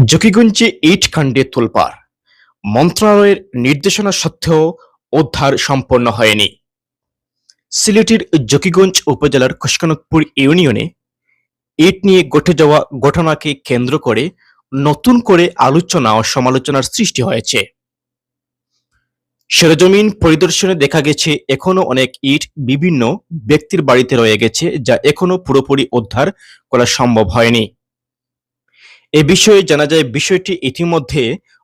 জকিগঞ্জে ইট কাণ্ডে তোলপাড়, মন্ত্রণালয়ের নির্দেশনা সত্ত্বেও উদ্ধার সম্পন্ন হয়নি। সিলেটের জকিগঞ্জ উপজেলার খোসকানকপুর ইউনিয়নে ইট নিয়ে ঘটে যাওয়া ঘটনাকে কেন্দ্র করে নতুন করে আলোচনা ও সমালোচনার সৃষ্টি হয়েছে। সরেজমিন পরিদর্শনে দেখা গেছে এখনো অনেক ইট বিভিন্ন ব্যক্তির বাড়িতে রয়ে গেছে, যা এখনো পুরোপুরি উদ্ধার করা সম্ভব হয়নি। এ বিষয়ে জানা যায়, বিষয়টি ইতিমধ্যে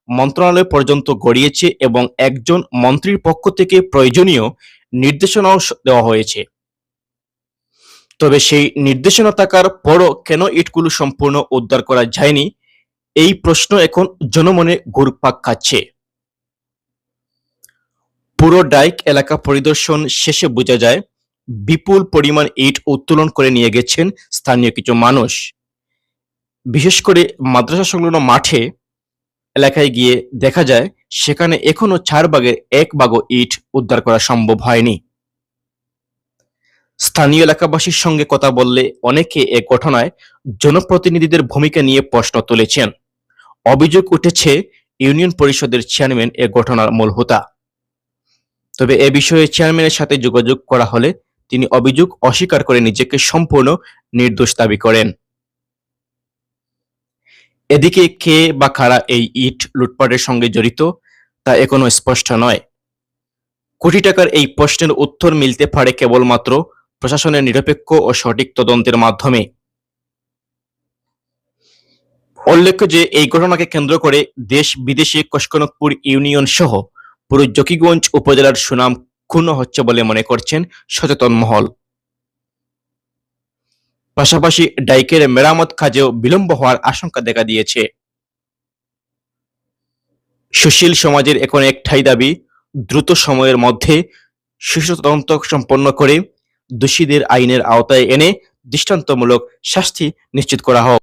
মন্ত্রণালয় পর্যন্ত গড়িয়েছে এবং একজন মন্ত্রীর পক্ষ থেকে প্রয়োজনীয় নির্দেশনাও দেওয়া হয়েছে। তবে সেই নির্দেশনা থাকার পরও কেন ইটগুলো সম্পূর্ণ উদ্ধার করা যায়নি, এই প্রশ্ন এখন জনমনে ঘুরপাক খাচ্ছে। পুরো ডাইক এলাকা পরিদর্শন শেষে বোঝা যায়, বিপুল পরিমাণ ইট উত্তোলন করে নিয়ে গেছেন স্থানীয় কিছু মানুষ। বিশেষ করে মাদ্রাসা সংলগ্ন মাঠে এলাকায় গিয়ে দেখা যায় সেখানে এখনো 4 ভাগের 1 ভাগও ইট উদ্ধার করা সম্ভব হয়নি। স্থানীয় এলাকাবাসীর সঙ্গে কথা বললে অনেকে এ ঘটনায় জনপ্রতিনিধিদের ভূমিকা নিয়ে প্রশ্ন তুলেছেন। অভিযোগ উঠেছে ইউনিয়ন পরিষদের চেয়ারম্যান এ ঘটনার মূল হোতা। তবে এ বিষয়ে চেয়ারম্যানের সাথে যোগাযোগ করা হলে তিনি অভিযোগ অস্বীকার করে নিজেকে সম্পূর্ণ নির্দোষ দাবি করেন। এদিকে কে বা কারা এই ইট লুটপাটের সঙ্গে জড়িত তা এখনো স্পষ্ট নয়। কোটি টাকার এই প্রশ্নের উত্তর মিলতে পারে কেবলমাত্র প্রশাসনের নিরপেক্ষ ও সঠিক তদন্তের মাধ্যমে। উল্লেখ্য যে এই ঘটনাকে কেন্দ্র করে দেশ বিদেশে খোসকানকপুর ইউনিয়ন সহ পুরো জকিগঞ্জ উপজেলার সুনাম ক্ষুণ্ণ হচ্ছে বলে মনে করছেন সচেতন মহল। পাশাপাশি ডাইকের মেরামত কাজেও বিলম্ব হওয়ার আশঙ্কা দেখা দিয়েছে। সুশীল সমাজের এখন একটাই দাবি, দ্রুত সময়ের মধ্যে সুষ্ঠু তদন্ত সম্পন্ন করে দোষীদের আইনের আওতায় এনে দৃষ্টান্তমূলক শাস্তি নিশ্চিত করা হোক।